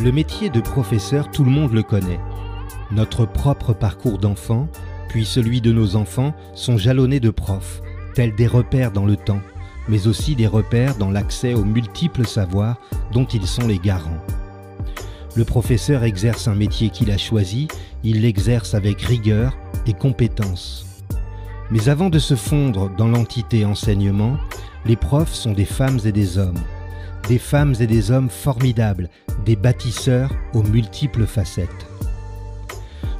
Le métier de professeur, tout le monde le connaît. Notre propre parcours d'enfant, puis celui de nos enfants, sont jalonnés de profs, tels des repères dans le temps, mais aussi des repères dans l'accès aux multiples savoirs dont ils sont les garants. Le professeur exerce un métier qu'il a choisi, il l'exerce avec rigueur et compétence. Mais avant de se fondre dans l'entité enseignement, les profs sont des femmes et des hommes. Des femmes et des hommes formidables, des bâtisseurs aux multiples facettes.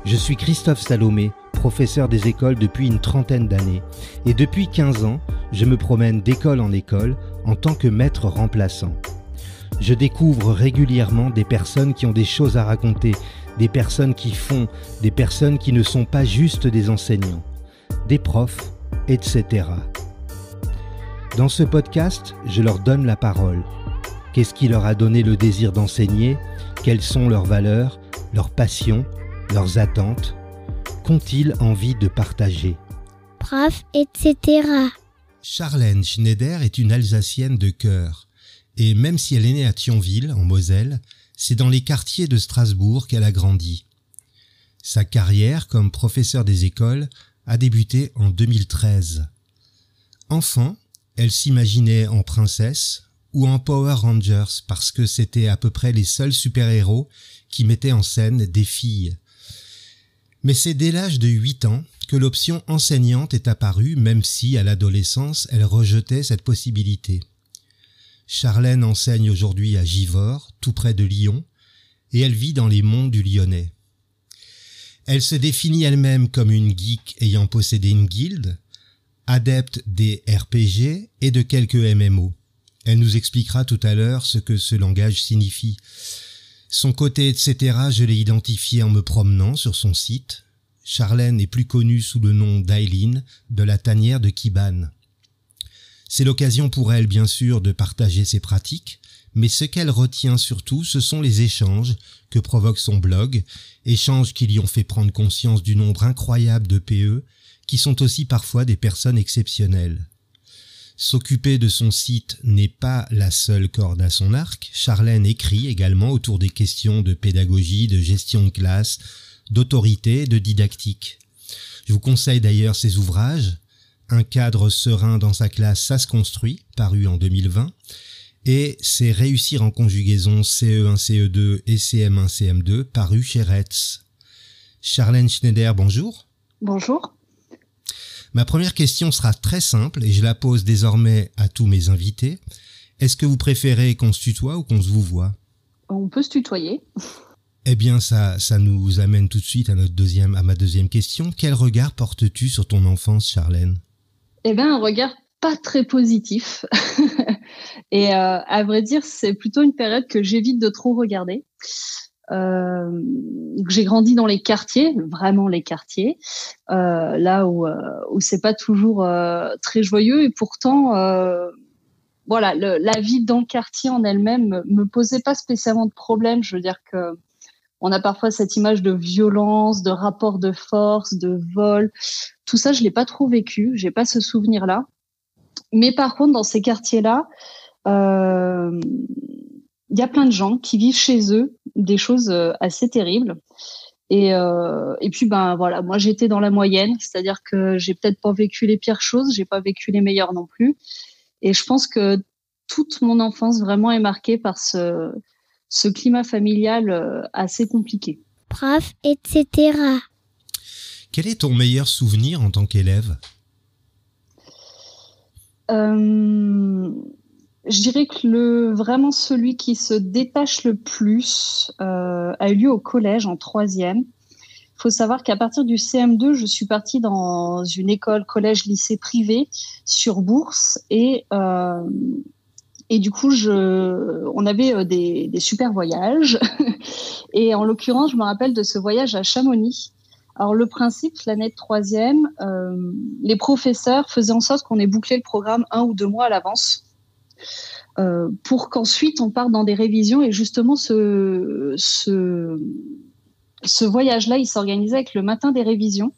Je suis Christophe Salomé, professeur des écoles depuis une trentaine d'années, et depuis 15 ans, je me promène d'école en école en tant que maître remplaçant. Je découvre régulièrement des personnes qui ont des choses à raconter, des personnes qui font, des personnes qui ne sont pas juste des enseignants, des profs, etc. Dans ce podcast, je leur donne la parole. Qu'est-ce qui leur a donné le désir d'enseigner? Quelles sont leurs valeurs, leurs passions, leurs attentes? Qu'ont-ils envie de partager? Prof, etc. Charlène Schneider est une Alsacienne de cœur. Et même si elle est née à Thionville, en Moselle, c'est dans les quartiers de Strasbourg qu'elle a grandi. Sa carrière comme professeure des écoles a débuté en 2013. Enfant, elle s'imaginait en princesse ou en Power Rangers parce que c'était à peu près les seuls super-héros qui mettaient en scène des filles. Mais c'est dès l'âge de 8 ans que l'option enseignante est apparue, même si, à l'adolescence, elle rejetait cette possibilité. Charlène enseigne aujourd'hui à Givors, tout près de Lyon, et elle vit dans les monts du Lyonnais. Elle se définit elle-même comme une geek ayant possédé une guilde, adepte des RPG et de quelques MMO. Elle nous expliquera tout à l'heure ce que ce langage signifie. Son côté etc. je l'ai identifié en me promenant sur son site. Charlène est plus connue sous le nom d'Aileen de la tanière de Kiban. C'est l'occasion pour elle, bien sûr, de partager ses pratiques, mais ce qu'elle retient surtout, ce sont les échanges que provoque son blog, échanges qui lui ont fait prendre conscience du nombre incroyable de PE, qui sont aussi parfois des personnes exceptionnelles. S'occuper de son site n'est pas la seule corde à son arc. Charlène écrit également autour des questions de pédagogie, de gestion de classe, d'autorité, de didactique. Je vous conseille d'ailleurs ses ouvrages. Un cadre serein dans sa classe, ça se construit, paru en 2020, et c'est Réussir en conjugaison CE1, CE2 et CM1, CM2, paru chez Retz. Charlène Schneider, bonjour. Bonjour. Ma première question sera très simple et je la pose désormais à tous mes invités. Est-ce que vous préférez qu'on se tutoie ou qu'on se vouvoie? On peut se tutoyer. Eh bien, ça nous amène tout de suite à ma deuxième question. Quel regard portes-tu sur ton enfance, Charlène? Eh bien, un regard pas très positif. Et à vrai dire, c'est plutôt une période que j'évite de trop regarder. J'ai grandi dans les quartiers, vraiment les quartiers, là où c'est pas toujours très joyeux. Et pourtant, voilà, la vie dans le quartier en elle-même me posait pas spécialement de problème. Je veux dire que on a parfois cette image de violence, de rapport de force, de vol. Tout ça, je l'ai pas trop vécu. J'ai pas ce souvenir-là. Mais par contre, dans ces quartiers-là, il y a plein de gens qui vivent chez eux des choses assez terribles. Et puis, voilà, moi, j'étais dans la moyenne. C'est-à-dire que j'ai peut-être pas vécu les pires choses. J'ai pas vécu les meilleures non plus. Et je pense que toute mon enfance vraiment est marquée par ce climat familial assez compliqué. Prof, etc. Quel est ton meilleur souvenir en tant qu'élève? Je dirais que vraiment celui qui se détache le plus a eu lieu au collège en 3e. Il faut savoir qu'à partir du CM2, je suis partie dans une école collège-lycée privée sur bourse et du coup, on avait des super voyages. Et en l'occurrence, je me rappelle de ce voyage à Chamonix. Alors, le principe, l'année de 3e, les professeurs faisaient en sorte qu'on ait bouclé le programme 1 ou 2 mois à l'avance pour qu'ensuite on parte dans des révisions. Et justement, ce voyage-là, il s'organisait avec le matin des révisions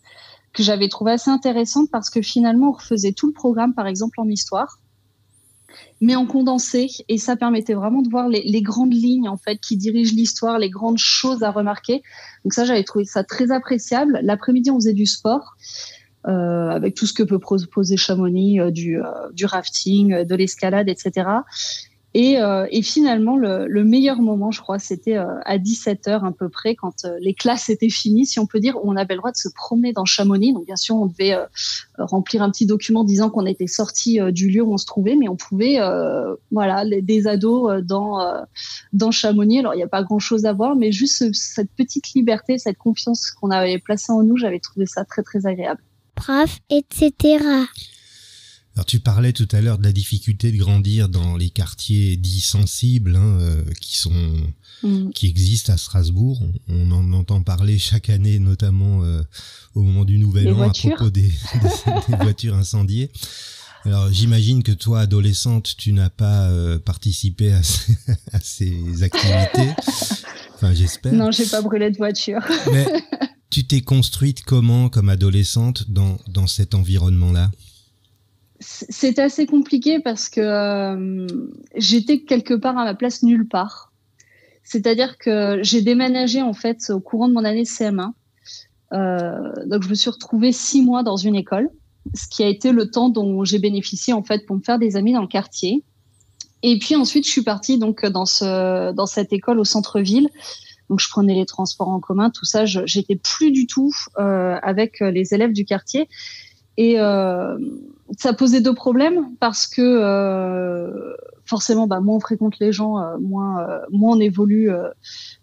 que j'avais trouvé assez intéressante parce que finalement, on refaisait tout le programme, par exemple en histoire. mais en condensé. Et ça permettait vraiment de voir les grandes lignes en fait qui dirigent l'histoire, les grandes choses à remarquer. Donc ça, j'avais trouvé ça très appréciable. L'après-midi, on faisait du sport. Avec tout ce que peut proposer Chamonix, du rafting, de l'escalade, etc. Et finalement, le meilleur moment, je crois, c'était à 17h à peu près, quand les classes étaient finies, si on peut dire, où on avait le droit de se promener dans Chamonix. Donc, bien sûr, on devait remplir un petit document disant qu'on était sorti du lieu où on se trouvait, mais on pouvait, des ados dans Chamonix. Alors, il n'y a pas grand-chose à voir, mais juste cette petite liberté, cette confiance qu'on avait placée en nous, j'avais trouvé ça très, très agréable. Prof, etc. Alors tu parlais tout à l'heure de la difficulté de grandir dans les quartiers dits sensibles, qui existent à Strasbourg. On en entend parler chaque année, notamment au moment du Nouvel An, à propos des voitures incendiées. Alors j'imagine que toi, adolescente, tu n'as pas participé à ces activités. Enfin, j'espère. Non, j'ai pas brûlé de voiture. Mais tu t'es construite comment, comme adolescente, dans cet environnement-là ? C'est assez compliqué parce que j'étais quelque part à ma place nulle part. C'est-à-dire que j'ai déménagé en fait au courant de mon année CM1. Donc je me suis retrouvée 6 mois dans une école, ce qui a été le temps dont j'ai bénéficié en fait pour me faire des amis dans le quartier. Et puis ensuite je suis partie donc dans cette école au centre-ville. Donc je prenais les transports en commun, tout ça. J'étais plus du tout avec les élèves du quartier. Et ça posait 2 problèmes parce que forcément, moins on fréquente les gens, moins on évolue,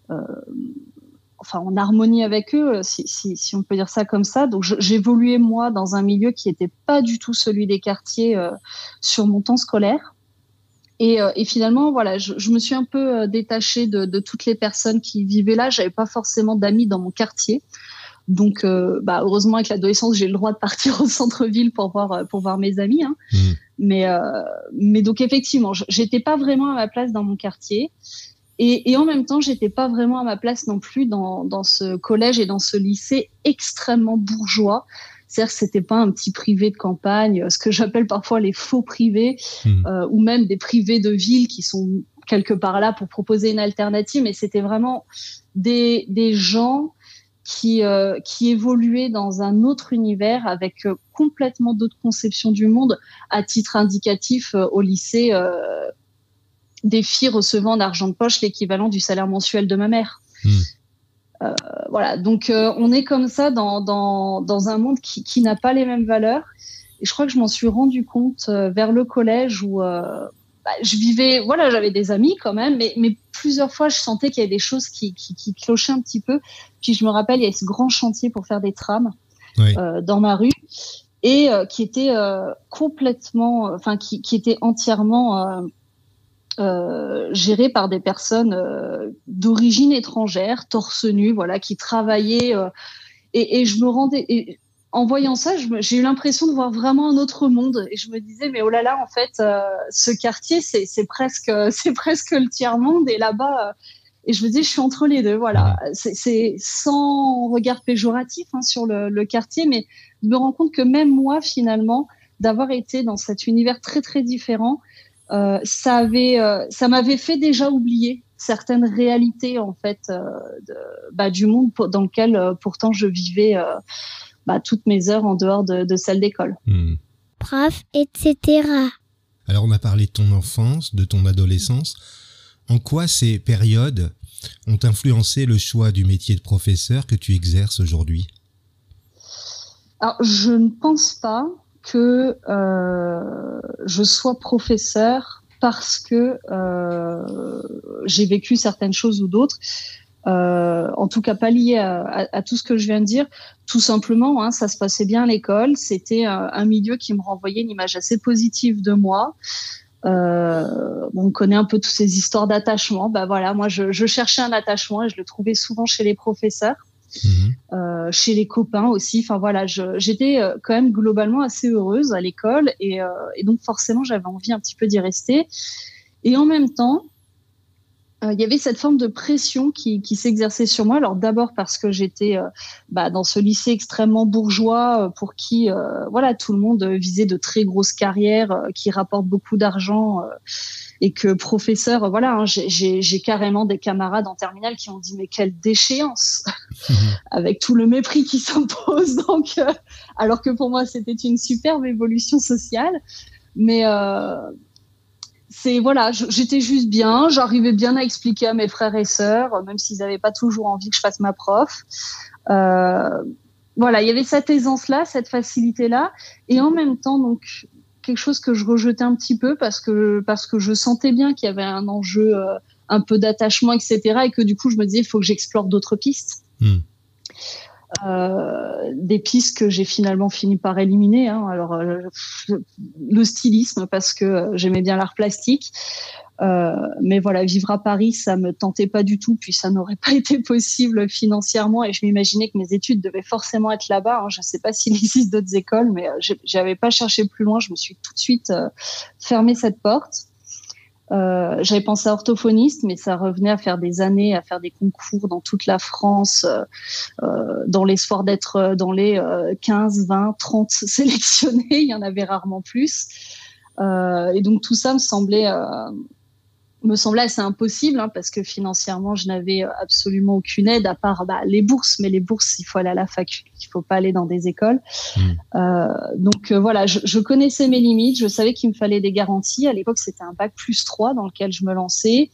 en harmonie avec eux, si on peut dire ça comme ça. Donc j'évoluais moi dans un milieu qui n'était pas du tout celui des quartiers sur mon temps scolaire. Et finalement, voilà, je me suis un peu détachée de toutes les personnes qui vivaient là. J'avais pas forcément d'amis dans mon quartier. Donc, heureusement, avec l'adolescence, j'ai le droit de partir au centre-ville pour voir mes amis. Hein. Mais donc, effectivement, j'étais pas vraiment à ma place dans mon quartier. Et en même temps, j'étais pas vraiment à ma place non plus dans ce collège et dans ce lycée extrêmement bourgeois. C'est-à-dire que c'était pas un petit privé de campagne, ce que j'appelle parfois les faux privés, ou même des privés de ville qui sont quelque part là pour proposer une alternative. Mais c'était vraiment des gens qui évoluait dans un autre univers avec complètement d'autres conceptions du monde. À titre indicatif, au lycée, des filles recevant d'argent de poche l'équivalent du salaire mensuel de ma mère. Voilà, donc on est comme ça dans un monde qui n'a pas les mêmes valeurs. Et je crois que je m'en suis rendu compte vers le collège où je vivais, voilà, j'avais des amis quand même, mais plusieurs fois, je sentais qu'il y avait des choses qui clochaient un petit peu. Puis je me rappelle, il y avait ce grand chantier pour faire des trams dans ma rue et qui était complètement, qui était entièrement géré par des personnes d'origine étrangère, torse nu, voilà, qui travaillaient. Et je me rendais. En voyant ça, j'ai eu l'impression de voir vraiment un autre monde. Et je me disais, mais oh là là, en fait, ce quartier, c'est presque le tiers-monde. Et là-bas, et je me disais, je suis entre les deux. Voilà, c'est sans regard péjoratif sur le quartier, mais je me rends compte que même moi, finalement, d'avoir été dans cet univers très, très différent, ça m'avait fait déjà oublier certaines réalités, en fait, du monde dans lequel, pourtant, je vivais toutes mes heures en dehors de salle d'école. Prof, etc. Alors, on a parlé de ton enfance, de ton adolescence. En quoi ces périodes ont influencé le choix du métier de professeur que tu exerces aujourd'hui ? Alors, je ne pense pas que je sois professeur parce que j'ai vécu certaines choses ou d'autres. En tout cas pas lié à tout ce que je viens de dire. Tout simplement, ça se passait bien à l'école. C'était un milieu qui me renvoyait une image assez positive de moi. On connaît un peu toutes ces histoires d'attachement. Voilà, moi je cherchais un attachement et je le trouvais souvent chez les professeurs, chez les copains aussi. Enfin voilà, j'étais quand même globalement assez heureuse à l'école et donc forcément j'avais envie un petit peu d'y rester. Et en même temps, il y avait cette forme de pression qui s'exerçait sur moi. Alors d'abord parce que j'étais dans ce lycée extrêmement bourgeois pour qui voilà, tout le monde visait de très grosses carrières qui rapportent beaucoup d'argent et que professeur, voilà, hein, j'ai carrément des camarades en terminale qui ont dit mais quelle déchéance avec tout le mépris qui s'impose. Donc alors que pour moi c'était une superbe évolution sociale, mais c'est voilà, j'étais juste bien, j'arrivais bien à expliquer à mes frères et sœurs, même s'ils n'avaient pas toujours envie que je fasse ma prof. Voilà, il y avait cette aisance-là, cette facilité-là, et en même temps, donc quelque chose que je rejetais un petit peu parce que je sentais bien qu'il y avait un enjeu, un peu d'attachement, etc., et que du coup, je me disais, il faut que j'explore d'autres pistes. Des pistes que j'ai finalement fini par éliminer, hein. Alors le stylisme parce que j'aimais bien l'art plastique, mais voilà, vivre à Paris ça me tentait pas du tout, puis ça n'aurait pas été possible financièrement et je m'imaginais que mes études devaient forcément être là-bas, hein. Je sais pas s'il existe d'autres écoles, mais j'avais pas cherché plus loin, je me suis tout de suite fermé cette porte. J'avais pensé à orthophoniste, mais ça revenait à faire des années, à faire des concours dans toute la France, dans l'espoir d'être dans les 15, 20, 30 sélectionnés. Il y en avait rarement plus. Et donc tout ça me semblait assez impossible, hein, parce que financièrement, je n'avais absolument aucune aide à part les bourses. Mais les bourses, il faut aller à la fac, il faut pas aller dans des écoles. Donc voilà, je connaissais mes limites, je savais qu'il me fallait des garanties. À l'époque, c'était un bac +3 dans lequel je me lançais.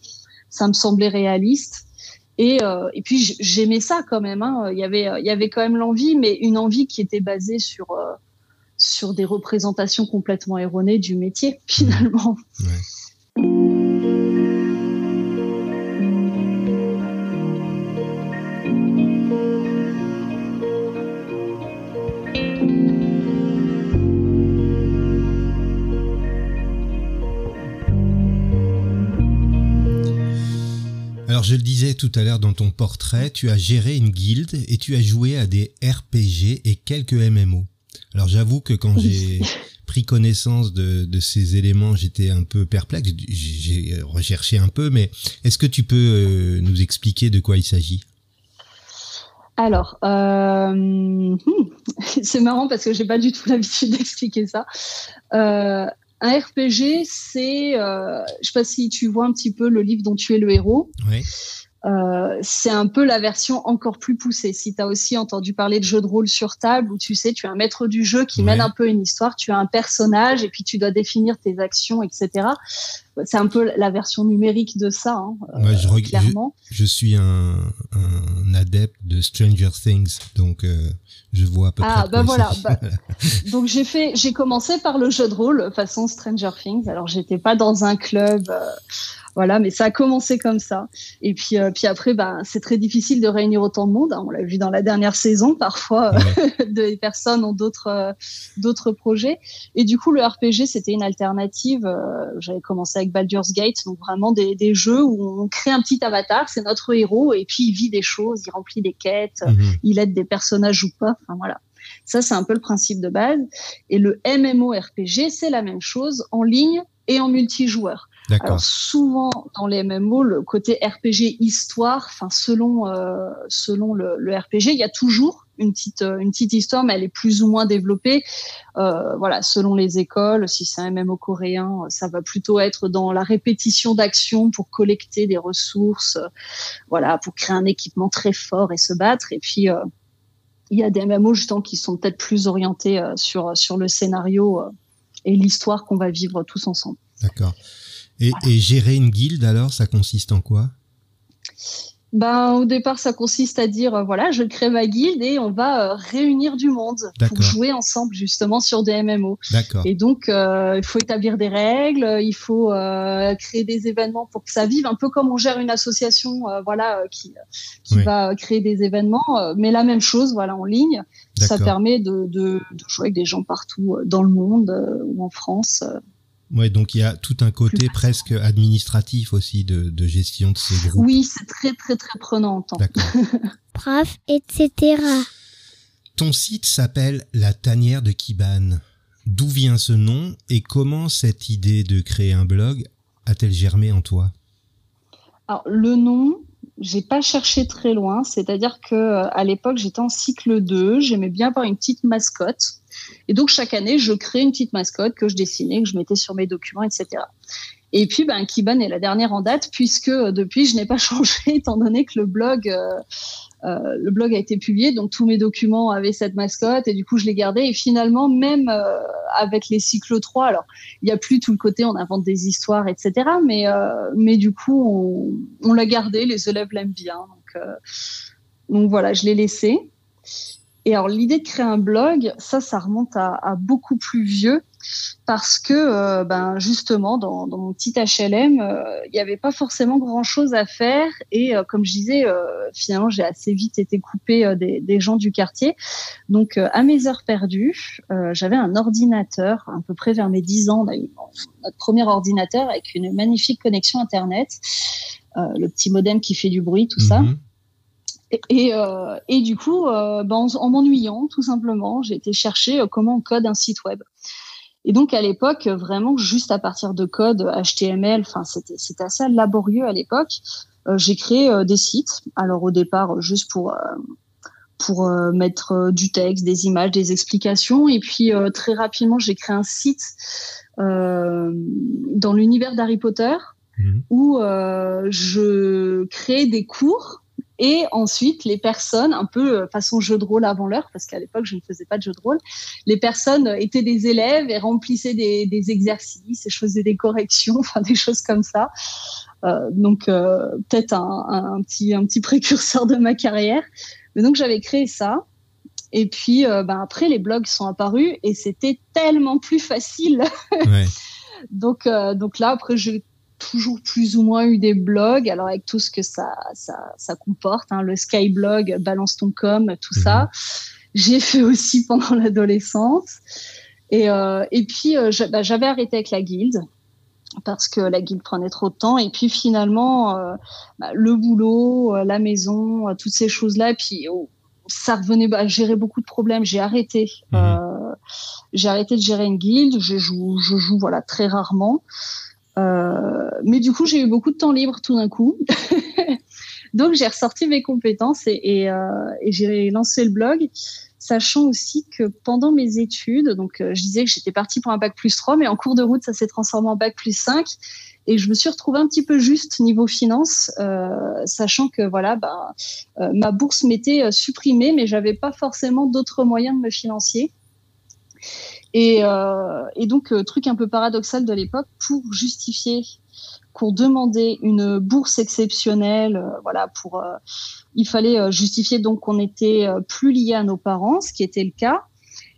Ça me semblait réaliste. Et puis j'aimais ça quand même, hein. Il y avait quand même l'envie, mais une envie qui était basée sur des représentations complètement erronées du métier, finalement. Ouais. Alors je le disais tout à l'heure dans ton portrait, tu as géré une guilde et tu as joué à des RPG et quelques MMO. Alors j'avoue que quand j'ai pris connaissance de ces éléments, j'étais un peu perplexe, j'ai recherché un peu, mais est-ce que tu peux nous expliquer de quoi il s'agit ? Alors, c'est marrant parce que j'ai pas du tout l'habitude d'expliquer ça. Un RPG, c'est, je sais pas si tu vois un petit peu le livre dont tu es le héros. Oui. C'est un peu la version encore plus poussée. Si tu as aussi entendu parler de jeux de rôle sur table où tu sais, tu as un maître du jeu qui mène un peu une histoire, tu as un personnage et puis tu dois définir tes actions, etc. C'est un peu la version numérique de ça, hein, clairement. Je suis un adepte de Stranger Things, donc je vois à peu près de quoi voilà. il s'agit. Donc j'ai commencé par le jeu de rôle façon Stranger Things. Alors j'étais pas dans un club, voilà, mais ça a commencé comme ça. Et puis après, c'est très difficile de réunir autant de monde, hein. On l'a vu dans la dernière saison. Parfois, des personnes ont d'autres projets. Et du coup, le RPG, c'était une alternative. J'avais commencé avec Baldur's Gate, donc vraiment des jeux où on crée un petit avatar, c'est notre héros, et puis il vit des choses, il remplit des quêtes, il aide des personnages ou pas. Enfin voilà. Ça, c'est un peu le principe de base. Et le MMORPG, c'est la même chose en ligne et en multijoueur. D'accord. Alors souvent dans les MMO, le côté RPG histoire, enfin selon le RPG, il y a toujours une petite histoire, mais elle est plus ou moins développée. Voilà, selon les écoles, si c'est un MMO coréen, ça va plutôt être dans la répétition d'actions pour collecter des ressources, voilà, pour créer un équipement très fort et se battre. Et puis il y a des MMO justement qui sont peut-être plus orientés sur le scénario et l'histoire qu'on va vivre tous ensemble. D'accord. Et gérer une guilde, alors, ça consiste en quoi ? Au départ, ça consiste à dire, voilà, je crée ma guilde et on va réunir du monde pour jouer ensemble, justement, sur des MMO. D'accord. Et donc, il faut établir des règles, il faut créer des événements pour que ça vive, un peu comme on gère une association, qui va créer des événements, mais la même chose, voilà, en ligne. D'accord. Ça permet de jouer avec des gens partout dans le monde ou en France. Ouais, donc il y a tout un côté presque administratif aussi de gestion de ces groupes. Oui, c'est très très très prenant en temps. D'accord. Prof, etc. Ton site s'appelle La Tanière de Kiban. D'où vient ce nom et comment cette idée de créer un blog a-t-elle germé en toi ? Alors, le nom, j'ai pas cherché très loin. C'est-à-dire que à l'époque, j'étais en cycle 2. J'aimais bien avoir une petite mascotte. Et donc, chaque année, je créais une petite mascotte que je dessinais, que je mettais sur mes documents, etc. Et puis, Kiban est la dernière en date, puisque depuis, je n'ai pas changé, étant donné que le blog a été publié. Donc, tous mes documents avaient cette mascotte, et du coup, je l'ai gardé. Et finalement, même avec les cycles 3, alors, il n'y a plus tout le côté, on invente des histoires, etc. Mais du coup, on l'a gardé, les élèves l'aiment bien. Donc voilà, je l'ai laissé. Et alors, l'idée de créer un blog, ça remonte à beaucoup plus vieux, parce que justement, dans mon petit HLM, il n'y avait pas forcément grand-chose à faire. Et comme je disais, finalement, j'ai assez vite été coupée des gens du quartier. Donc, à mes heures perdues, j'avais un ordinateur, à peu près vers mes 10 ans. On a eu notre premier ordinateur avec une magnifique connexion Internet, le petit modem qui fait du bruit, tout ça. Et du coup, en m'ennuyant, tout simplement, j'ai été chercher comment on code un site web. Et donc, à l'époque, vraiment, juste à partir de code HTML, c'était assez laborieux à l'époque. J'ai créé des sites. Alors, au départ, juste pour mettre du texte, des images, des explications. Et puis, très rapidement, j'ai créé un site dans l'univers d'Harry Potter où je créais des cours. Et ensuite, les personnes, un peu façon jeu de rôle avant l'heure, parce qu'à l'époque, je ne faisais pas de jeu de rôle, les personnes étaient des élèves et remplissaient des exercices et je faisais des corrections, des choses comme ça. Donc, peut-être un petit précurseur de ma carrière. Mais donc, j'avais créé ça. Et puis, après, les blogs sont apparus et c'était tellement plus facile. Ouais. Donc là, après, j'ai toujours plus ou moins eu des blogs, alors avec tout ce que ça comporte, le Skyblog, Balance ton com, tout ça. J'ai fait aussi pendant l'adolescence. Et puis, j'avais arrêté avec la guilde parce que la guilde prenait trop de temps. Et puis finalement, le boulot, la maison, toutes ces choses-là, et puis ça revenait à gérer beaucoup de problèmes. J'ai arrêté. J'ai arrêté de gérer une guilde. Je joue très rarement. Mais du coup, j'ai eu beaucoup de temps libre tout d'un coup. Donc, j'ai ressorti mes compétences et j'ai lancé le blog, sachant aussi que pendant mes études, donc je disais que j'étais partie pour un bac+3, mais en cours de route, ça s'est transformé en bac+5. Et je me suis retrouvée un petit peu juste niveau finance, sachant que ma bourse m'était supprimée, mais j'avais pas forcément d'autres moyens de me financer. Et donc, truc un peu paradoxal de l'époque, pour demander une bourse exceptionnelle, il fallait justifier donc qu'on était plus lié à nos parents, ce qui était le cas,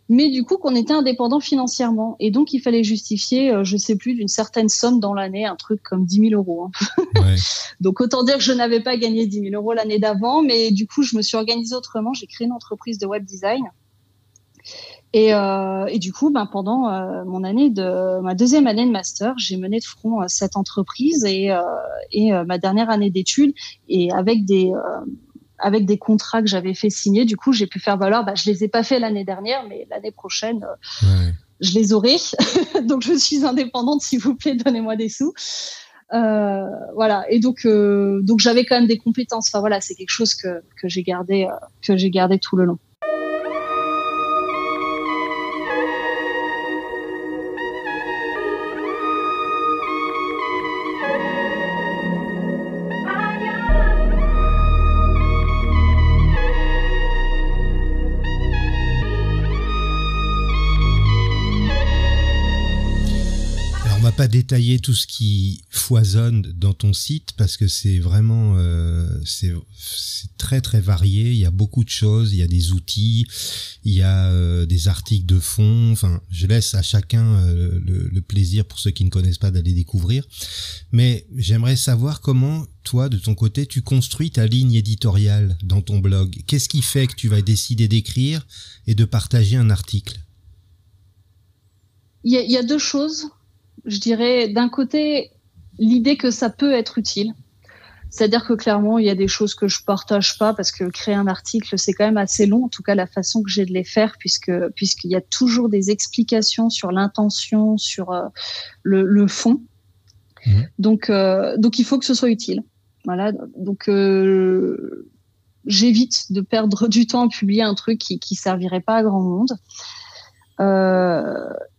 mais du coup qu'on était indépendant financièrement. Et donc, il fallait justifier, je sais plus, d'une certaine somme dans l'année, un truc comme 10 000 euros. Ouais. Donc, autant dire que je n'avais pas gagné 10 000 euros l'année d'avant, mais du coup, je me suis organisée autrement. J'ai créé une entreprise de web design. Et du coup, pendant ma deuxième année de master, j'ai mené de front cette entreprise et ma dernière année d'études, et avec des contrats que j'avais fait signer, du coup, j'ai pu faire valoir. Je les ai pas fait l'année dernière, mais l'année prochaine, je les aurai. Donc, je suis indépendante, s'il vous plaît, donnez-moi des sous. Voilà. Et donc j'avais quand même des compétences. C'est quelque chose que j'ai gardé tout le long. Pas détailler tout ce qui foisonne dans ton site parce que c'est vraiment c'est très très varié. Il y a beaucoup de choses, il y a des outils, il y a des articles de fond. Je laisse à chacun le plaisir, pour ceux qui ne connaissent pas, d'aller découvrir. Mais j'aimerais savoir comment toi, de ton côté, tu construis ta ligne éditoriale dans ton blog. Qu'est-ce qui fait que tu vas décider d'écrire et de partager un article? Il y a deux choses. Je dirais, d'un côté, l'idée que ça peut être utile. C'est-à-dire que clairement, il y a des choses que je partage pas parce que créer un article, c'est quand même assez long. En tout cas, la façon que j'ai de les faire, puisqu'il y a toujours des explications sur l'intention, sur le fond. Donc, il faut que ce soit utile. Voilà, donc j'évite de perdre du temps à publier un truc qui servirait pas à grand monde.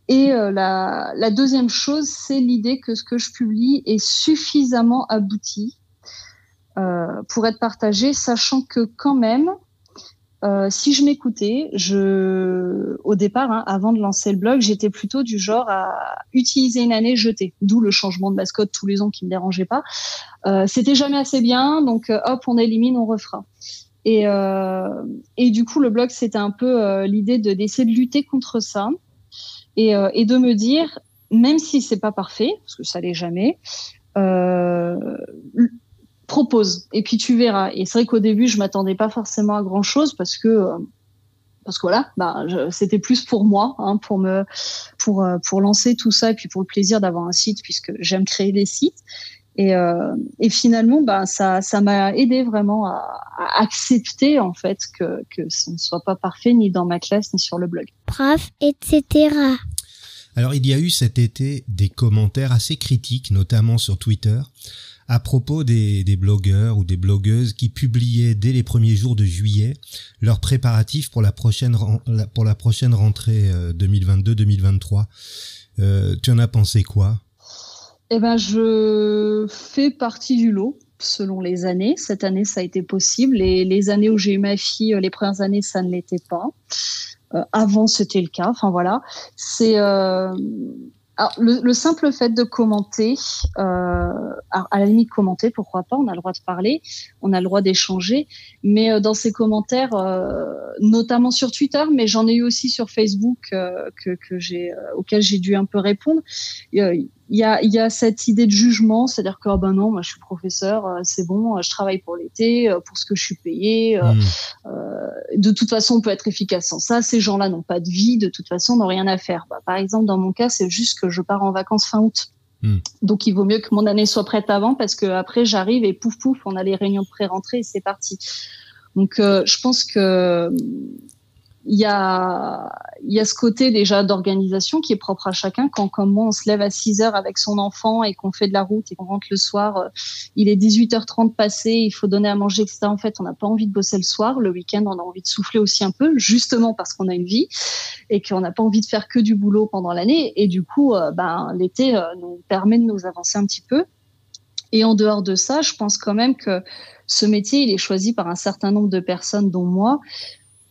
La deuxième chose, c'est l'idée que ce que je publie est suffisamment abouti pour être partagé, sachant que quand même, si je m'écoutais, au départ, avant de lancer le blog, j'étais plutôt du genre à utiliser une année jetée, d'où le changement de mascotte tous les ans qui me dérangeait pas. C'était jamais assez bien, donc hop, on élimine, on refera. Et du coup, le blog, c'était un peu l'idée d'essayer de lutter contre ça et de me dire, même si c'est pas parfait, parce que ça l'est jamais, propose et puis tu verras. Et c'est vrai qu'au début, je m'attendais pas forcément à grand chose parce que voilà, c'était plus pour moi, pour lancer tout ça et puis pour le plaisir d'avoir un site puisque j'aime créer des sites. Et finalement, ça m'a aidé vraiment à accepter en fait que ce ne soit pas parfait ni dans ma classe ni sur le blog. Prof, etc. Alors il y a eu cet été des commentaires assez critiques, notamment sur Twitter, à propos des blogueurs ou des blogueuses qui publiaient dès les premiers jours de juillet leurs préparatifs pour la prochaine rentrée 2022-2023. Tu en as pensé quoi ? Eh ben, je fais partie du lot selon les années. Cette année, ça a été possible. Les années où j'ai eu ma fille, les premières années, ça ne l'était pas. Avant, c'était le cas. Enfin voilà. C'est alors, le simple fait de commenter, alors, à la limite commenter, pourquoi pas, on a le droit de parler, on a le droit d'échanger, mais dans ces commentaires, notamment sur Twitter, mais j'en ai eu aussi sur Facebook auquel j'ai dû un peu répondre. Il y a cette idée de jugement, c'est-à-dire que non, moi je suis professeur, c'est bon, je travaille pour l'été, pour ce que je suis payé. De toute façon, on peut être efficace sans ça. Ces gens-là n'ont pas de vie, de toute façon, n'ont rien à faire. Par exemple, dans mon cas, c'est juste que je pars en vacances fin août. Donc, il vaut mieux que mon année soit prête avant parce que après, j'arrive et pouf, on a les réunions de pré-rentrée et c'est parti. Donc, je pense que il y a ce côté déjà d'organisation qui est propre à chacun. Quand, comme moi, on se lève à 6h avec son enfant et qu'on fait de la route et qu'on rentre le soir, il est 18h30 passé, il faut donner à manger, etc. En fait, on n'a pas envie de bosser le soir. Le week-end, on a envie de souffler aussi un peu, justement parce qu'on a une vie et qu'on n'a pas envie de faire que du boulot pendant l'année. Et du coup, l'été nous permet de nous avancer un petit peu. Et en dehors de ça, je pense quand même que ce métier, il est choisi par un certain nombre de personnes, dont moi,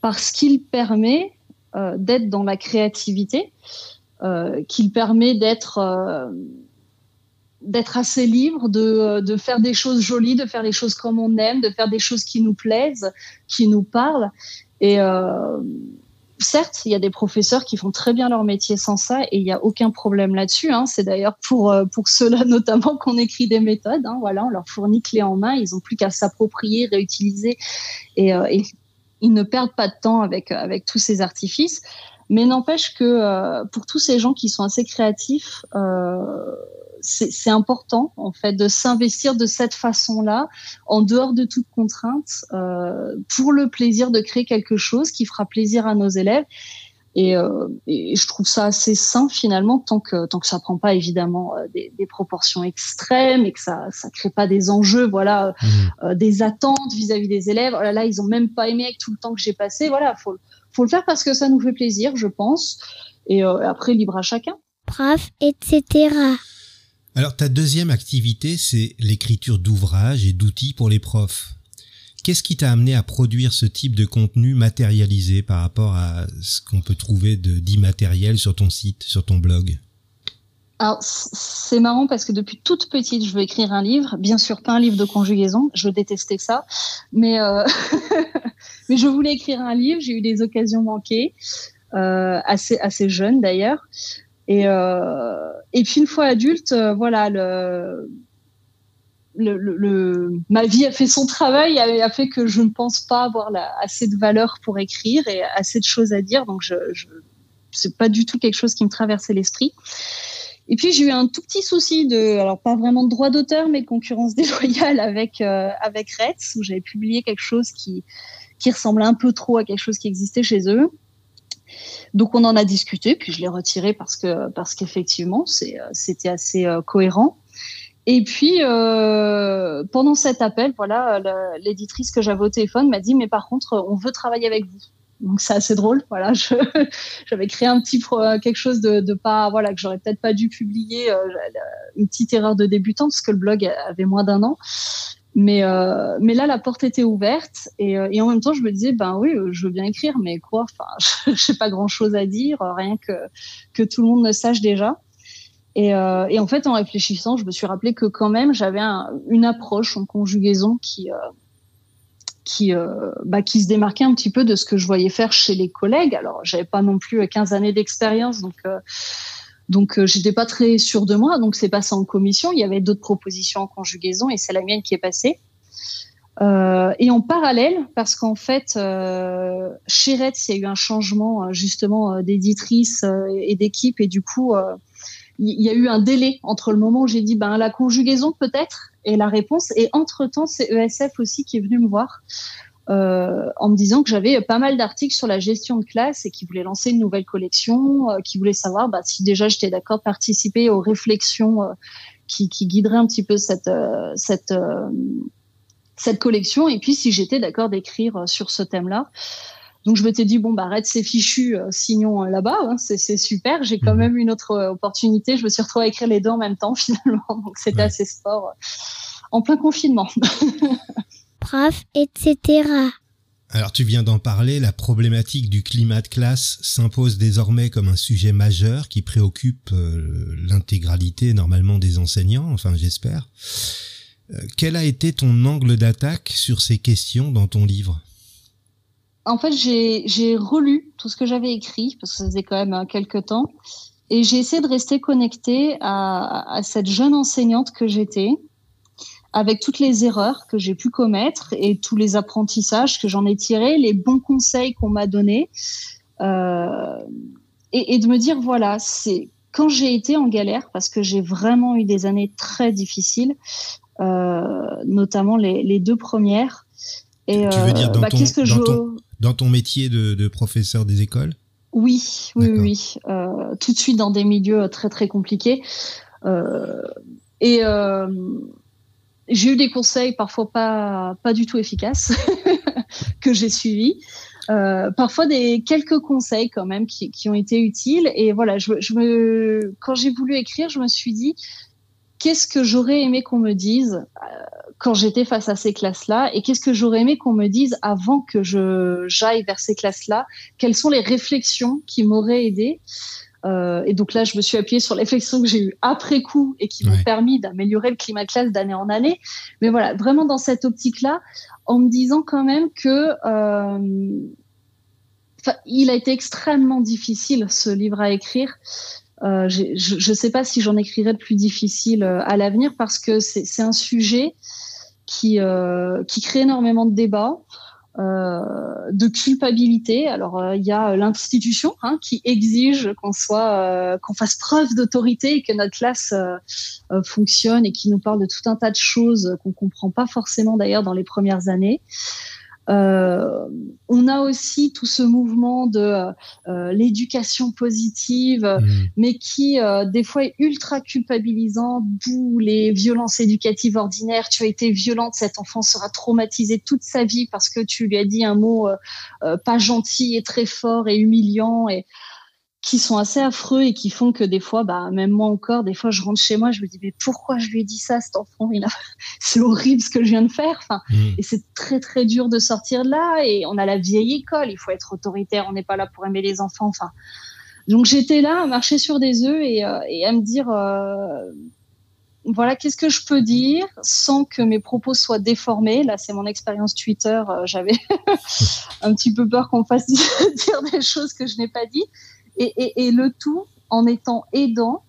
parce qu'il permet d'être dans la créativité, qu'il permet d'être assez libre, de faire des choses jolies, de faire les choses comme on aime, de faire des choses qui nous plaisent, qui nous parlent. Et certes, il y a des professeurs qui font très bien leur métier sans ça et il n'y a aucun problème là-dessus. C'est d'ailleurs pour ceux-là notamment qu'on écrit des méthodes. Voilà, on leur fournit clé en main, ils n'ont plus qu'à s'approprier, réutiliser et ils ne perdent pas de temps avec tous ces artifices. Mais n'empêche que pour tous ces gens qui sont assez créatifs, c'est important en fait de s'investir de cette façon-là, en dehors de toute contrainte, pour le plaisir de créer quelque chose qui fera plaisir à nos élèves. Et je trouve ça assez sain finalement, tant que ça prend pas évidemment des proportions extrêmes et que ça crée pas des enjeux, voilà, des attentes vis-à-vis des élèves. Oh là là, ils ont même pas aimé avec tout le temps que j'ai passé. Voilà, faut le faire parce que ça nous fait plaisir, je pense. Et après, libre à chacun. Prof, etc. Alors, ta deuxième activité, c'est l'écriture d'ouvrages et d'outils pour les profs. Qu'est-ce qui t'a amené à produire ce type de contenu matérialisé par rapport à ce qu'on peut trouver d'immatériel sur ton site, sur ton blog ? Alors, c'est marrant parce que depuis toute petite, je veux écrire un livre. Bien sûr, pas un livre de conjugaison. Je détestais ça. Mais je voulais écrire un livre. J'ai eu des occasions manquées, assez jeune d'ailleurs. Et puis une fois adulte, voilà, ma vie a fait son travail, a fait que je ne pense pas avoir assez de valeur pour écrire et assez de choses à dire. Donc, c'est pas du tout quelque chose qui me traversait l'esprit. Et puis, j'ai eu un tout petit souci alors pas vraiment de droit d'auteur, mais de concurrence déloyale avec Retz, où j'avais publié quelque chose qui ressemblait un peu trop à quelque chose qui existait chez eux. Donc, on en a discuté, puis je l'ai retiré parce qu'effectivement, c'était assez cohérent. Et puis, pendant cet appel, voilà, l'éditrice que j'avais au téléphone m'a dit, mais par contre, on veut travailler avec vous. Donc c'est assez drôle, voilà. J'avais créé quelque chose de pas, voilà, que j'aurais peut-être pas dû publier, une petite erreur de débutant parce que le blog avait moins d'un an. Mais là, la porte était ouverte et en même temps, je me disais, ben oui, je veux bien écrire, mais quoi, enfin, j'ai pas grand-chose à dire, rien que tout le monde ne sache déjà. Et en fait, en réfléchissant, je me suis rappelé que quand même, j'avais une approche en conjugaison qui se démarquait un petit peu de ce que je voyais faire chez les collègues. Alors, j'avais pas non plus 15 années d'expérience, donc j'étais pas très sûre de moi. Donc, c'est passé en commission. Il y avait d'autres propositions en conjugaison et c'est la mienne qui est passée. Et en parallèle, parce qu'en fait, chez Retz, il y a eu un changement justement d'éditrice et d'équipe, et du coup, il y a eu un délai entre le moment où j'ai dit la conjugaison peut-être et la réponse. Et entre-temps, c'est ESF aussi qui est venu me voir en me disant que j'avais pas mal d'articles sur la gestion de classe et qui voulait lancer une nouvelle collection, qui voulait savoir si déjà j'étais d'accord de participer aux réflexions qui guideraient un petit peu cette collection, et puis si j'étais d'accord d'écrire sur ce thème-là. Donc je m'étais dit arrête, c'est fichu, signons là-bas, hein, c'est super. J'ai quand même une autre opportunité. Je me suis retrouvée à écrire les deux en même temps finalement, donc c'était assez sport en plein confinement. Prof, etc. Alors tu viens d'en parler, la problématique du climat de classe s'impose désormais comme un sujet majeur qui préoccupe l'intégralité normalement des enseignants, enfin j'espère. Quel a été ton angle d'attaque sur ces questions dans ton livre ? En fait, j'ai relu tout ce que j'avais écrit, parce que ça faisait quand même quelques temps, et j'ai essayé de rester connectée à cette jeune enseignante que j'étais, avec toutes les erreurs que j'ai pu commettre et tous les apprentissages que j'en ai tirés, les bons conseils qu'on m'a donnés, et de me dire, voilà, c'est quand j'ai été en galère, parce que j'ai vraiment eu des années très difficiles, notamment les deux premières. Et tu veux dire dans ton métier de professeur des écoles ? Oui. Tout de suite dans des milieux très très compliqués. J'ai eu des conseils parfois pas du tout efficaces que j'ai suivis. Parfois quelques conseils quand même qui ont été utiles. Et voilà, quand j'ai voulu écrire, je me suis dit, qu'est-ce que j'aurais aimé qu'on me dise quand j'étais face à ces classes-là, et qu'est-ce que j'aurais aimé qu'on me dise avant que j'aille vers ces classes-là? Quelles sont les réflexions qui m'auraient aidée? Et donc là, je me suis appuyée sur les réflexions que j'ai eues après coup et qui m'ont permis d'améliorer le climat de classe d'année en année. Mais voilà, vraiment dans cette optique-là, en me disant quand même que il a été extrêmement difficile, ce livre à écrire. Je ne sais pas si j'en écrirai de plus difficile à l'avenir, parce que c'est un sujet qui crée énormément de débats, de culpabilité. Alors il y a l'institution qui exige qu'on fasse preuve d'autorité et que notre classe fonctionne, et qui nous parle de tout un tas de choses qu'on comprend pas forcément d'ailleurs dans les premières années. On a aussi tout ce mouvement de l'éducation positive, mais qui des fois est ultra culpabilisant, d'où les violences éducatives ordinaires. Tu as été violente, cet enfant sera traumatisé toute sa vie parce que tu lui as dit un mot pas gentil et très fort et humiliant, et qui sont assez affreux et qui font que des fois, même moi encore, des fois je rentre chez moi, je me dis mais pourquoi je lui ai dit ça, cet enfant, c'est horrible ce que je viens de faire. Et c'est très très dur de sortir de là. Et on a la vieille école, il faut être autoritaire, on n'est pas là pour aimer les enfants. Donc j'étais là à marcher sur des œufs et à me dire voilà, qu'est-ce que je peux dire sans que mes propos soient déformés. Là, c'est mon expérience Twitter, j'avais un petit peu peur qu'on me fasse dire des choses que je n'ai pas dit. Et le tout en étant aidant,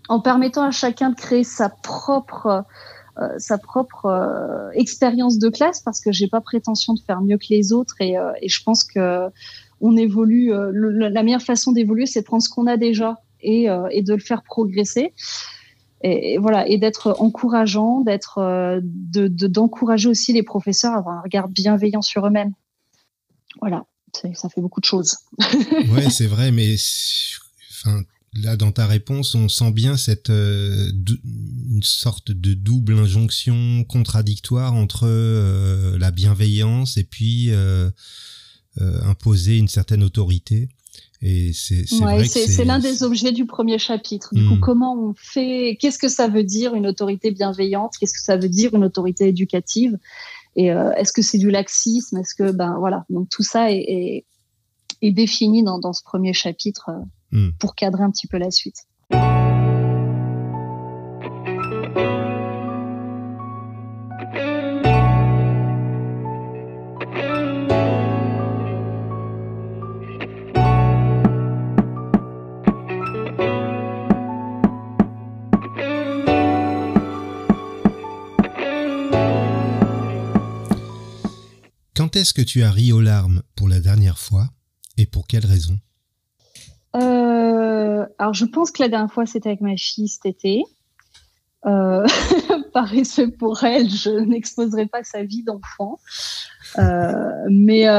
en permettant à chacun de créer sa propre expérience de classe, parce que j'ai pas prétention de faire mieux que les autres, et je pense que on évolue. La meilleure façon d'évoluer, c'est de prendre ce qu'on a déjà et de le faire progresser. Et voilà, et d'être encourageant, d'encourager aussi les professeurs à avoir un regard bienveillant sur eux-mêmes. Voilà. Ça fait beaucoup de choses. Ouais, c'est vrai, mais Là, dans ta réponse, on sent bien une sorte de double injonction contradictoire entre la bienveillance et puis imposer une certaine autorité. Et c'est vrai que c'est l'un des objets du premier chapitre. Du coup, comment on fait, qu'est-ce que ça veut dire une autorité bienveillante? Qu'est-ce que ça veut dire une autorité éducative? Et est-ce que c'est du laxisme? Est-ce que, voilà. Donc tout ça est défini dans ce premier chapitre pour cadrer un petit peu la suite. Quand est-ce que tu as ri aux larmes pour la dernière fois et pour quelle raison? Alors, je pense que la dernière fois, c'était avec ma fille cet été. Par respect pour elle, je n'exposerai pas sa vie d'enfant. Mais elle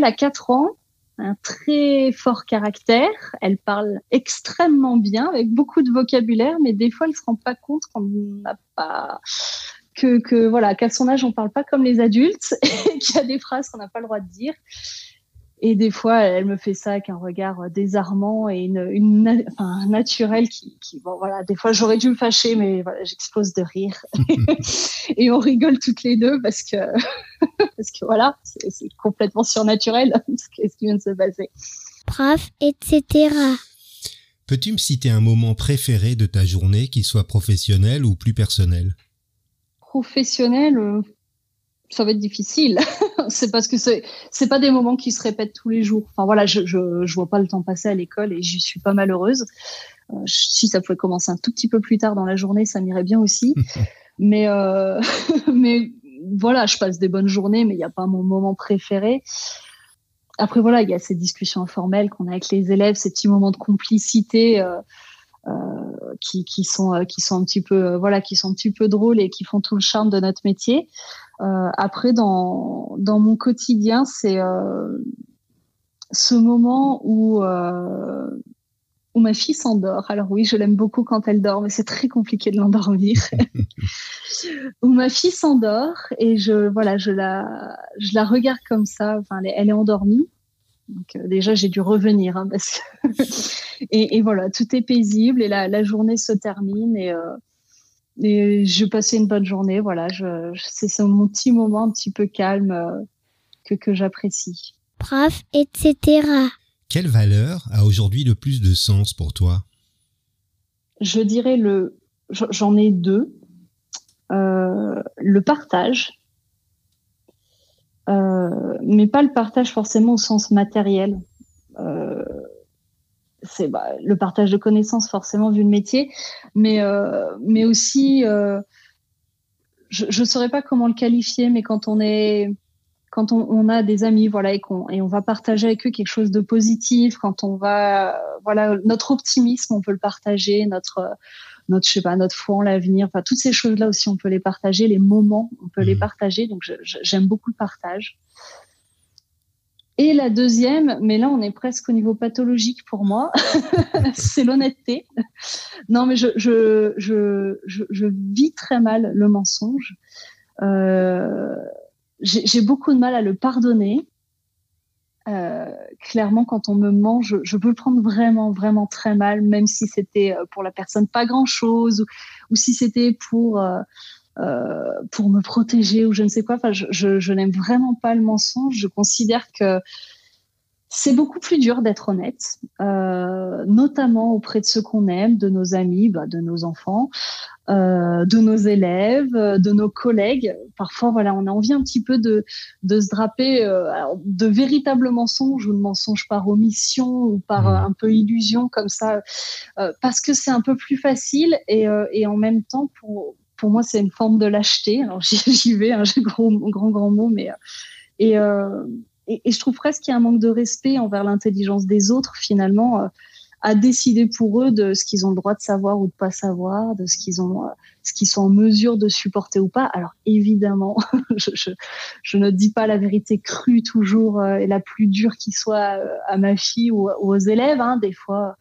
a 4 ans, un très fort caractère. Elle parle extrêmement bien, avec beaucoup de vocabulaire, mais des fois, elle se rend pas compte qu'on n'a pas... qu'à son âge, on parle pas comme les adultes et qu'il y a des phrases qu'on n'a pas le droit de dire. Et des fois, elle me fait ça avec un regard désarmant et un naturel qui, des fois, j'aurais dû me fâcher, mais voilà, j'explose de rire. Et on rigole toutes les deux parce que voilà, c'est complètement surnaturel ce qui vient de se passer. Prof, etc. Peux-tu me citer un moment préféré de ta journée, qu'il soit professionnel ou plus personnel? Professionnel, ça va être difficile. C'est parce que c'est pas des moments qui se répètent tous les jours. Enfin voilà, je vois pas le temps passer à l'école et j'y suis pas malheureuse. Si ça pouvait commencer un tout petit peu plus tard dans la journée, ça m'irait bien aussi. mais voilà, je passe des bonnes journées, mais il y a pas mon moment préféré. Après voilà, il y a ces discussions informelles qu'on a avec les élèves, ces petits moments de complicité qui sont un petit peu qui sont un petit peu drôles et qui font tout le charme de notre métier. Après dans mon quotidien, c'est ce moment où ma fille s'endort. Alors oui, je l'aime beaucoup quand elle dort, mais c'est très compliqué de l'endormir. Où ma fille s'endort et je la regarde comme ça. Enfin, elle est endormie. Donc déjà j'ai dû revenir parce que et voilà, tout est paisible et la journée se termine et je passais une bonne journée. Voilà, c'est mon petit moment un petit peu calme que j'apprécie. Prof, etc. Quelle valeur a aujourd'hui le plus de sens pour toi? Je dirais j'en ai 2. Le partage. Mais pas le partage forcément au sens matériel. C'est le partage de connaissances forcément vu le métier, mais aussi, je saurais pas comment le qualifier, mais quand on a des amis, voilà, et on va partager avec eux quelque chose de positif, quand on va, voilà, notre optimisme, on peut le partager, notre foi en l'avenir, enfin, toutes ces choses-là aussi, on peut les partager, les moments, on peut les partager, donc j'aime beaucoup le partage. Et la deuxième, mais là, on est presque au niveau pathologique pour moi, c'est l'honnêteté. Non, mais je vis très mal le mensonge. J'ai beaucoup de mal à le pardonner. Clairement, quand on me ment, je peux le prendre vraiment, vraiment très mal, même si c'était pour la personne pas grand-chose ou si c'était pour me protéger ou je ne sais quoi. Enfin, je n'aime vraiment pas le mensonge. Je considère que c'est beaucoup plus dur d'être honnête, notamment auprès de ceux qu'on aime, de nos amis, de nos enfants, de nos élèves, de nos collègues. Parfois, voilà, on a envie un petit peu de se draper de véritables mensonges ou de mensonges par omission ou par un peu illusion comme ça, parce que c'est un peu plus facile et en même temps pour moi, c'est une forme de lâcheté. Alors, j'y vais, j'ai grand mot, mais et je trouve presque qu'il y a un manque de respect envers l'intelligence des autres, finalement, à décider pour eux de ce qu'ils ont le droit de savoir ou de pas savoir, de ce qu'ils sont en mesure de supporter ou pas. Alors évidemment, je ne dis pas la vérité crue toujours et la plus dure qui soit à ma fille ou aux élèves. Hein. Des fois,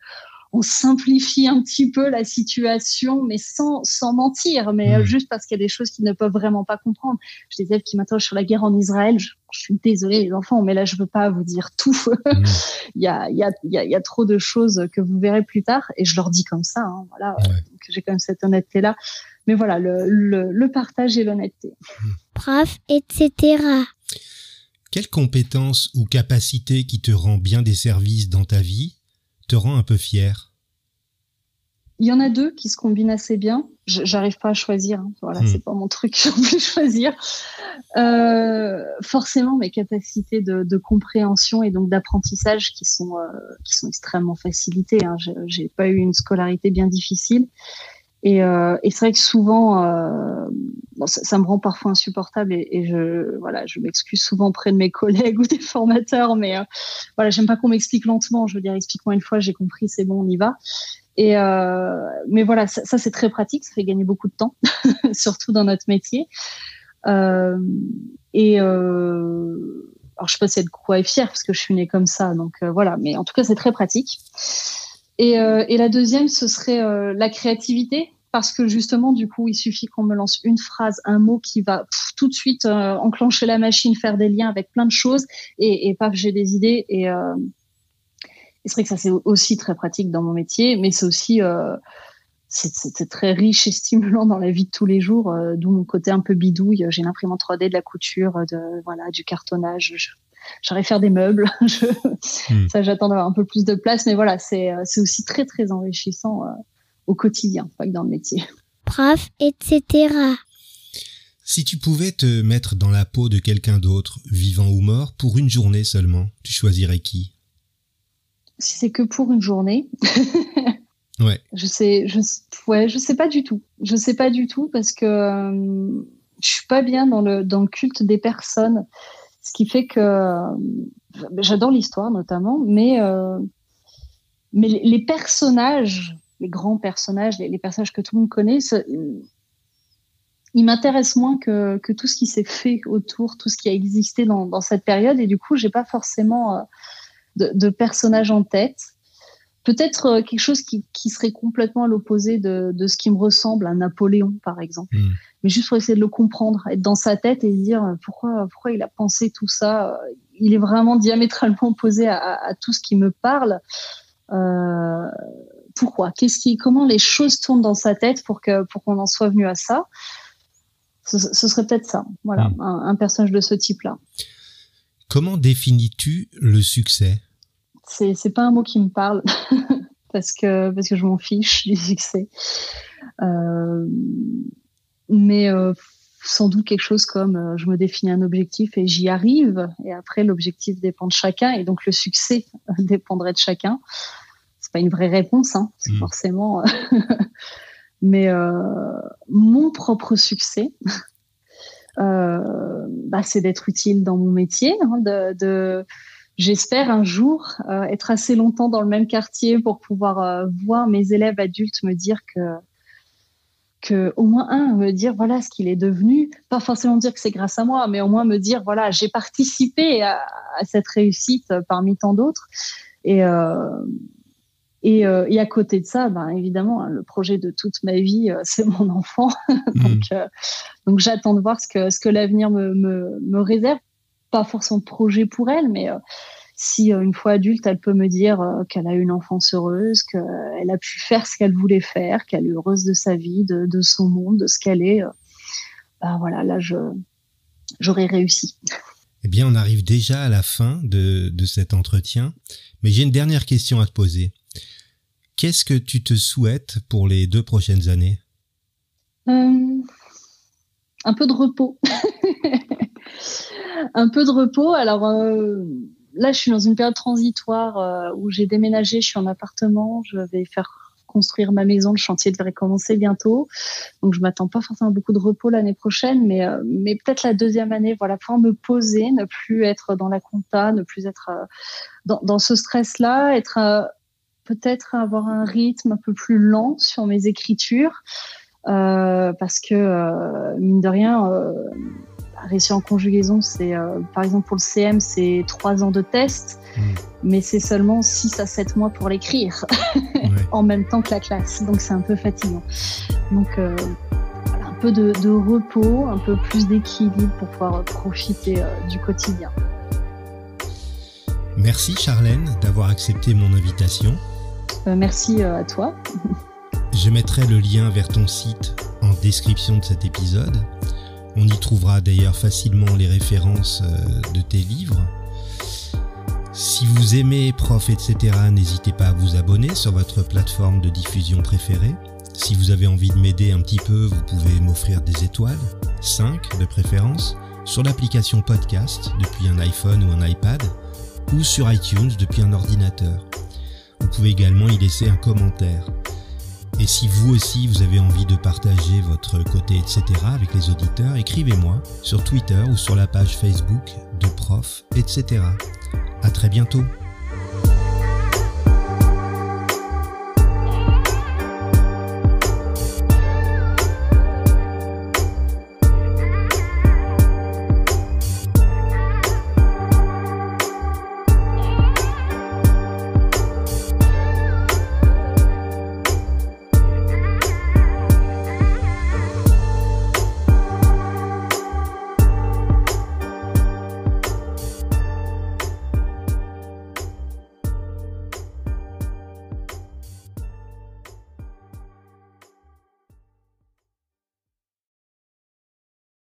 on simplifie un petit peu la situation, mais sans mentir, mais juste parce qu'il y a des choses qu'ils ne peuvent vraiment pas comprendre. J'ai des élèves qui m'interrogent sur la guerre en Israël. Je suis désolée, les enfants, mais là, je veux pas vous dire tout. Il y a trop de choses que vous verrez plus tard, et je leur dis comme ça. Hein, voilà, donc j'ai quand même cette honnêteté-là. Mais voilà, le partage et l'honnêteté. Prof, etc. Quelle compétence ou capacité qui te rend bien des services dans ta vie te rend un peu fier? Il y en a deux qui se combinent assez bien. J'arrive pas à choisir. Hein. Voilà, c'est pas mon truc. J'ai envie de choisir. Forcément, mes capacités de compréhension et donc d'apprentissage qui sont extrêmement facilitées. Hein. J'ai pas eu une scolarité bien difficile. Et c'est vrai que souvent, ça me rend parfois insupportable et je m'excuse souvent auprès de mes collègues ou des formateurs, mais voilà, j'aime pas qu'on m'explique lentement. Je veux dire, explique-moi une fois, j'ai compris, c'est bon, on y va. Et mais voilà, ça c'est très pratique, ça fait gagner beaucoup de temps, surtout dans notre métier. Alors je sais pas si être quoi est fière parce que je suis née comme ça, donc voilà. Mais en tout cas, c'est très pratique. Et la deuxième, ce serait la créativité. Parce que justement, du coup, il suffit qu'on me lance une phrase, un mot qui va tout de suite enclencher la machine, faire des liens avec plein de choses, et paf, j'ai des idées. Et c'est vrai que ça, c'est aussi très pratique dans mon métier, mais c'est aussi c'est très riche et stimulant dans la vie de tous les jours, d'où mon côté un peu bidouille. J'ai l'imprimante 3D, de la couture, du cartonnage. J'arrive à faire des meubles. Ça, j'attends d'avoir un peu plus de place, mais voilà, c'est aussi très, très enrichissant au quotidien, pas que dans le métier. Prof, etc. Si tu pouvais te mettre dans la peau de quelqu'un d'autre, vivant ou mort, pour une journée seulement, tu choisirais qui? Si c'est que pour une journée, ouais. Je sais pas du tout. Je sais pas du tout parce que je suis pas bien dans le culte des personnes, ce qui fait que j'adore l'histoire notamment, mais les personnages, les grands personnages, les personnages que tout le monde connaît, ils m'intéressent moins que tout ce qui s'est fait autour, tout ce qui a existé dans cette période. Et du coup, j'ai pas forcément de personnages en tête. Peut-être quelque chose qui serait complètement à l'opposé de ce qui me ressemble, à Napoléon, par exemple. Mais juste pour essayer de le comprendre, être dans sa tête et se dire pourquoi il a pensé tout ça. Il est vraiment diamétralement opposé à tout ce qui me parle. Pourquoi? Comment les choses tournent dans sa tête pour qu'on en soit venu à ça? Ce serait peut-être ça. Voilà, un personnage de ce type-là. Comment définis-tu le succès? C'est pas un mot qui me parle parce que je m'en fiche du succès. Mais sans doute quelque chose comme je me définis un objectif et j'y arrive. Et après, l'objectif dépend de chacun et donc le succès dépendrait de chacun. C'est pas une vraie réponse, hein, c'est forcément. Mais mon propre succès, c'est d'être utile dans mon métier, hein, j'espère un jour être assez longtemps dans le même quartier pour pouvoir voir mes élèves adultes me dire que au moins me dire voilà ce qu'il est devenu, pas forcément dire que c'est grâce à moi, mais au moins me dire voilà j'ai participé à cette réussite parmi tant d'autres. Et à côté de ça, évidemment, hein, le projet de toute ma vie, c'est mon enfant. Donc j'attends de voir ce que l'avenir me réserve. Pas forcément de projet pour elle, mais si une fois adulte, elle peut me dire qu'elle a eu une enfance heureuse, qu'elle a pu faire ce qu'elle voulait faire, qu'elle est heureuse de sa vie, de son monde, de ce qu'elle est, voilà, là, j'aurais réussi. Eh bien, on arrive déjà à la fin de cet entretien, mais j'ai une dernière question à te poser. Qu'est-ce que tu te souhaites pour les 2 prochaines années? Un peu de repos. Un peu de repos. Alors là, je suis dans une période transitoire où j'ai déménagé, je suis en appartement, je vais faire construire ma maison, le chantier devrait commencer bientôt. Donc je m'attends pas forcément à beaucoup de repos l'année prochaine, mais peut-être la deuxième année, voilà, pouvoir me poser, ne plus être dans la compta, ne plus être dans ce stress-là, être peut-être avoir un rythme un peu plus lent sur mes écritures, parce que, mine de rien, réussir en conjugaison, c'est, par exemple pour le CM, c'est 3 ans de test, mais c'est seulement 6 à 7 mois pour l'écrire, en même temps que la classe, donc c'est un peu fatigant. Donc voilà, un peu de repos, un peu plus d'équilibre pour pouvoir profiter du quotidien. Merci Charlène d'avoir accepté mon invitation. Merci à toi. Je mettrai le lien vers ton site en description de cet épisode. On y trouvera d'ailleurs facilement les références de tes livres. Si vous aimez Prof, etc., n'hésitez pas à vous abonner sur votre plateforme de diffusion préférée. Si vous avez envie de m'aider un petit peu, vous pouvez m'offrir des étoiles, 5 de préférence, sur l'application podcast depuis un iPhone ou un iPad, ou sur iTunes depuis un ordinateur. Vous pouvez également y laisser un commentaire. Et si vous aussi vous avez envie de partager votre côté etc. avec les auditeurs, écrivez-moi sur Twitter ou sur la page Facebook de Prof, etc. À très bientôt.